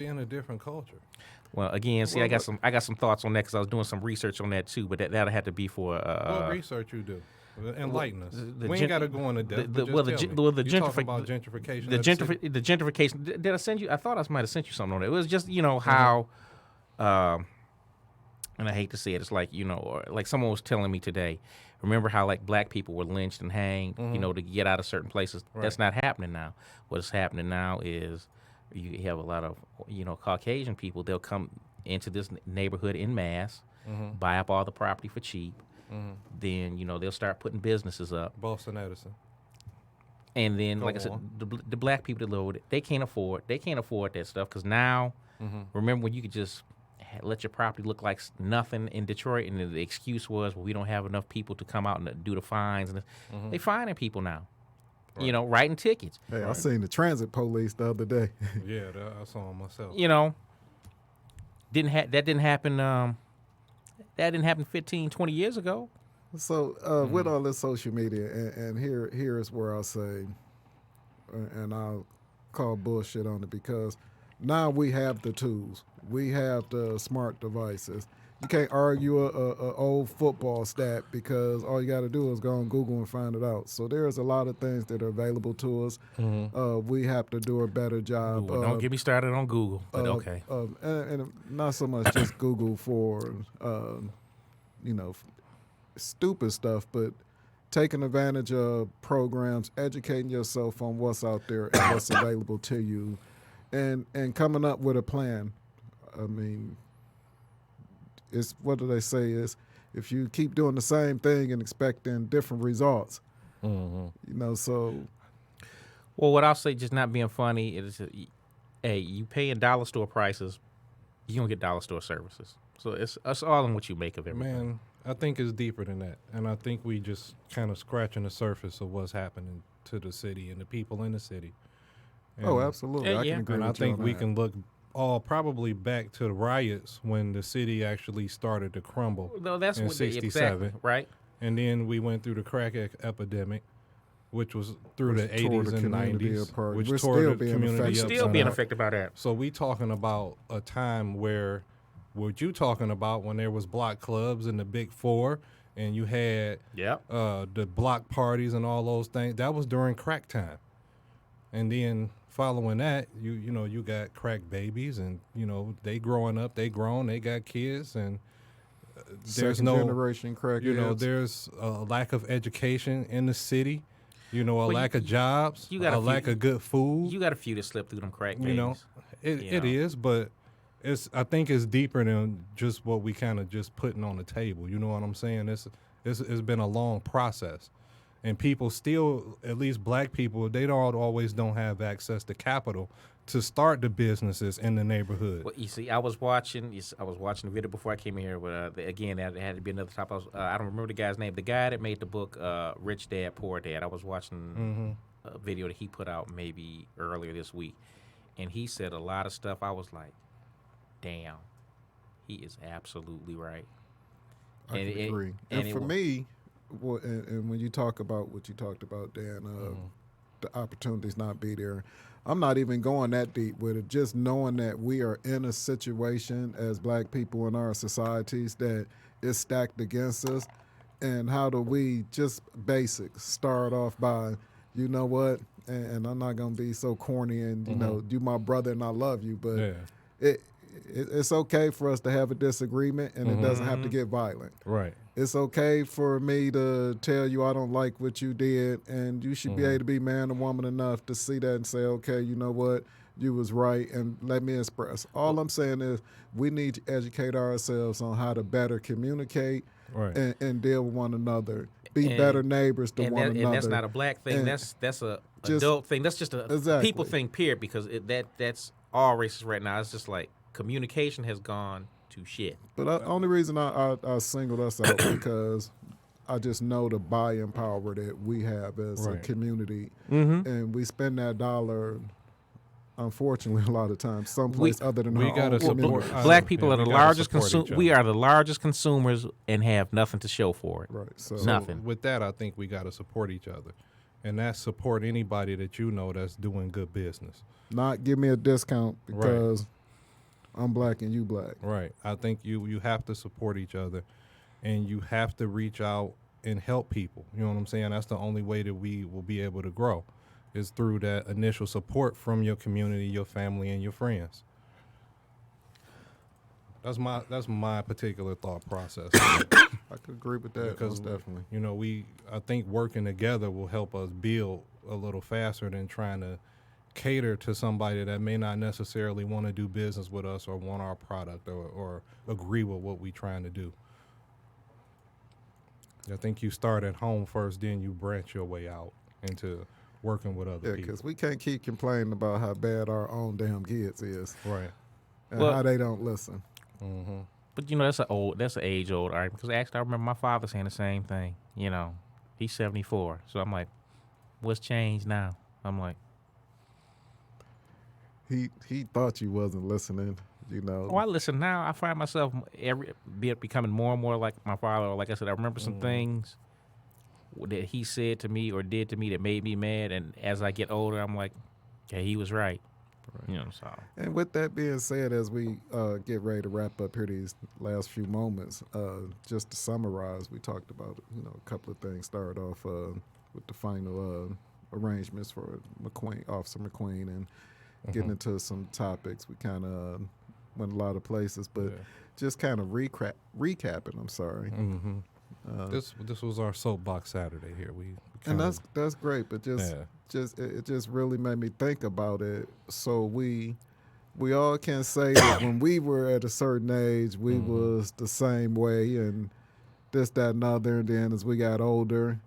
In a different culture. Well, again, see, Well, I got some thoughts on that because I was doing some research on that too. But that'll have to be for What research you do? Enlighten us. the We ain't got to go into depth, but just tell me. You talking about gentrification the of the city? the gentrification. Did I send you? I thought I might have sent you something on it. It was just how, and I hate to say it, it's like or like someone was telling me today. Remember how like black people were lynched and hanged, to get out of certain places. Right. That's not happening now. What's happening now is you have a lot of Caucasian people. They'll come into this neighborhood in mass, buy up all the property for cheap. Then they'll start putting businesses up. Boston Edison. And then, Go like I said, on. the black people that live with it, they can't afford that stuff because now, remember when you could just let your property look like nothing in Detroit, and the excuse was, well, we don't have enough people to come out and do the fines, and they fining people now, writing tickets. Hey, I seen the transit police the other day. Yeah, I saw him myself. That didn't happen. That didn't happen 15, 20 years ago. So with all this social media, and here is where I'll say, and I'll call bullshit on it, because now we have the tools. We have the smart devices. You can't argue a old football stat because all you got to do is go on Google and find it out. So there's a lot of things that are available to us. We have to do a better job. Ooh, don't get me started on Google, but okay. And not so much just Google for, stupid stuff, but taking advantage of programs, educating yourself on what's out there and what's available to you, and coming up with a plan. I mean, it's what do they say is if you keep doing the same thing and expecting different results, so. Well, what I'll say, just not being funny, is, hey, you paying dollar store prices, you don't get dollar store services. So it's all in what you make of everything. Man, I think it's deeper than that, and I think we just kind of scratching the surface of what's happening to the city and the people in the city. And, Absolutely. I can agree and with I think you on we that. can look all probably back to the riots when the city actually started to crumble. No, that's in what '67, exactly right. And then we went through the crack epidemic, which was through the tore the 80s and community 90s, apart. which We're tore still the being community affected. upside Still being down. affected by that. So we talking about a time where what you talking about when there was block clubs and the Big Four, and you had the block parties and all those things. That was during crack time. And then following that, you got crack babies, and they growing up, they grown, they got kids, and there's Second no generation crackheads. there's a lack of education in the city. A lack of jobs, a lack of good food. You got a few that slip through them crack babies. It is, but I think it's deeper than just what we kind of just putting on the table. You know what I'm saying? It's been a long process, and people still, at least black people, they don't always have access to capital to start the businesses in the neighborhood. Well, you see, I was watching the video before I came in here, but again, that had to be another topic. I don't remember the guy's name. The guy that made the book Rich Dad Poor Dad. I was watching a video that he put out maybe earlier this week, and he said a lot of stuff. I was like, damn, he is absolutely right. I can agree. And for me, and when you talk about what you talked about, Dan, the opportunities not be there, I'm not even going that deep with it. Just knowing that we are in a situation as black people in our societies that is stacked against us, and how do we just basics start off by, you know what, and I'm not going to be so corny and, you my brother and I love you, but it's okay for us to have a disagreement, and it doesn't have to get violent. Right. It's okay for me to tell you I don't like what you did, and you should be able to be man or woman enough to see that and say, okay, you know what, you was right, and let me express. All I'm saying is we need to educate ourselves on how to better communicate and deal with one another. Be better neighbors to one another. And that's not a black thing. And that's a adult thing. That's just a people thing, period, because that's all racist right now. It's just like communication has gone to shit. But the only reason I singled us out because I just know the buying power that we have as a community, and we spend that dollar, unfortunately, a lot of times someplace other than our own community. Black people are the largest consumers. We are the largest consumers and have nothing to show for it. Right. So nothing. With that, I think we got to support each other, and that's support anybody that you know that's doing good business. Not give me a discount because I'm black and you black. Right. I think you have to support each other, and you have to reach out and help people. You know what I'm saying? That's the only way that we will be able to grow, is through that initial support from your community, your family, and your friends. That's my particular thought process. I could agree with that, because definitely. You know, I think working together will help us build a little faster than trying to cater to somebody that may not necessarily want to do business with us or want our product or agree with what we're trying to do. I think you start at home first, then you branch your way out into working with other people. Yeah, because we can't keep complaining about how bad our own damn kids is. Right. And how they don't listen. Mm-hmm. But, you know, that's an age-old argument. Because actually, I remember my father saying the same thing. You know, he's 74. So I'm like, what's changed now? I'm like, He thought you wasn't listening, you know. Oh, I listen now. I find myself becoming more and more like my father. Like I said, I remember some things that he said to me or did to me that made me mad. And as I get older, I'm like, okay, he was right. You know, so. And with that being said, as we get ready to wrap up here these last few moments, just to summarize, we talked about, you know, a couple of things. Started off with the final arrangements for Officer McQueen, and getting into some topics. We kind of went a lot of places, but just kind of recapping. I'm sorry. Mm-hmm. This was our soapbox Saturday here. And that's great, but it just really made me think about it. So we all can say that when we were at a certain age, we was the same way, and this, that, and other. And then as we got older,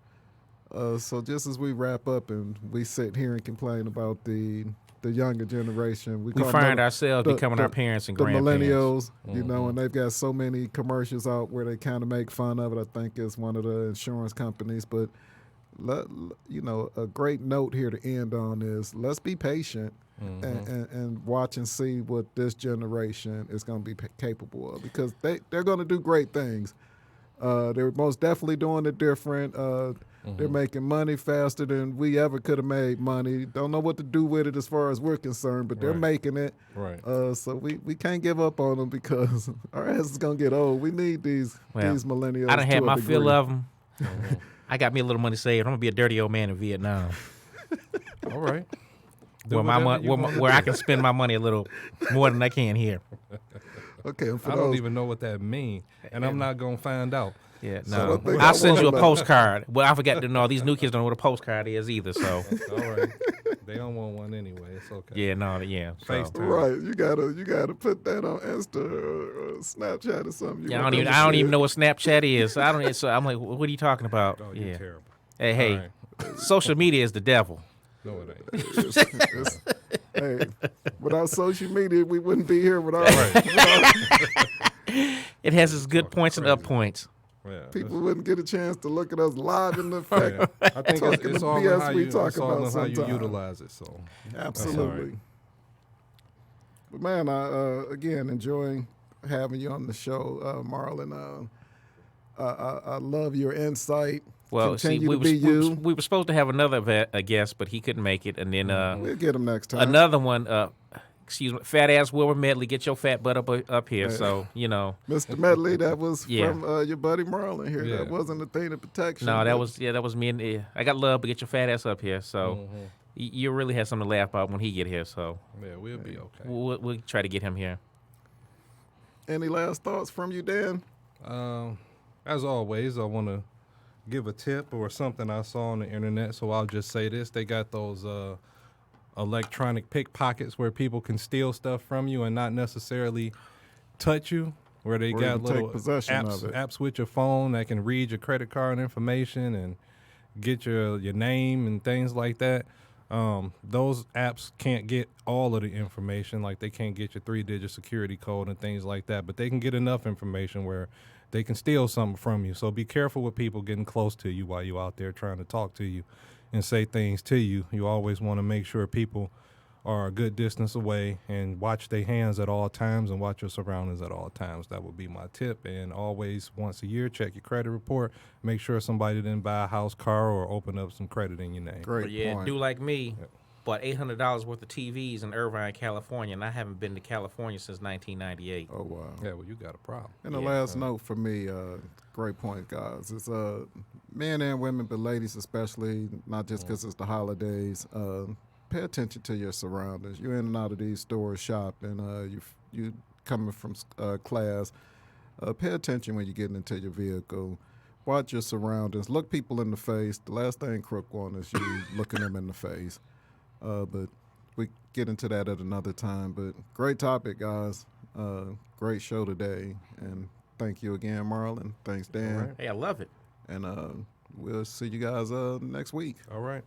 so just as we wrap up and we sit here and complain about the younger generation, we find ourselves becoming our parents and grandparents. The millennials, you know, and they've got so many commercials out where they kind of make fun of it. I think it's one of the insurance companies, but you know, a great note here to end on is let's be patient and watch and see what this generation is going to be capable of, because they're going to do great things. They're most definitely doing it different. They're making money faster than we ever could have made money. Don't know what to do with it as far as we're concerned, but they're making it. Right. So we can't give up on them, because our ass is going to get old. We need these millennials. I done had my fill of them. Mm-hmm. I got me a little money saved. I'm going to be a dirty old man in Vietnam. All right. Where I can spend my money a little more than I can here. Okay, I don't even know what that means, and I'm not going to find out. Yeah, no. I'll send you a postcard. Well, I forgot to know. These new kids don't know what a postcard is either, so. All right. They don't want one anyway. It's okay. Yeah, no, yeah. FaceTime. Right. You gotta put that on Insta or Snapchat or something. Yeah, I don't even know what Snapchat is. So I'm like, what are you talking about? Oh, you're terrible. Hey, social media is the devil. No, it ain't. Hey, without social media, we wouldn't be here without. It has its good points and up points. Yeah, people wouldn't get a chance to look at us live in the fact. I think it's all BS on how you utilize it. So absolutely. But man, I again enjoying having you on the show, Marlon. I love your insight. Well, we were supposed to have another guest, but he couldn't make it, and then we'll get him next time. Another one. Excuse me, fat ass Wilbur Medley, get your fat butt up here. Hey. So, you know. Mr. Medley, that was from your buddy Marlon here. Yeah. That wasn't Athena Protection. No, that was me. And I got love, but get your fat ass up here. So, you really have something to laugh about when he get here. So, yeah, we'll be okay. We'll try to get him here. Any last thoughts from you, Dan? As always, I want to give a tip or something I saw on the internet. So I'll just say this: they got those electronic pickpockets where people can steal stuff from you and not necessarily touch you, where they got little apps with your phone that can read your credit card information and get your name and things like that. Those apps can't get all of the information, like they can't get your 3-digit security code and things like that, but they can get enough information where they can steal something from you. So be careful with people getting close to you while you're out there trying to talk to you and say things to you. You always want to make sure people are a good distance away and watch their hands at all times and watch your surroundings at all times. That would be my tip. And always, once a year, check your credit report. Make sure somebody didn't buy a house, car, or open up some credit in your name. Great point. Do like me. bought $800 worth of TVs in Irvine, California, and I haven't been to California since 1998. Oh, wow. Yeah, well, you got a problem. And the last note for me, great point, guys, is men and women, but ladies especially, not just because it's the holidays, pay attention to your surroundings. You're in and out of these stores shopping, you coming from class. Pay attention when you're getting into your vehicle. Watch your surroundings. Look people in the face. The last thing crook want is you looking them in the face. But we get into that at another time. But great topic, guys. Great show today. And thank you again, Marlon. Thanks, Dan. Hey, I love it. And we'll see you guys next week. All right.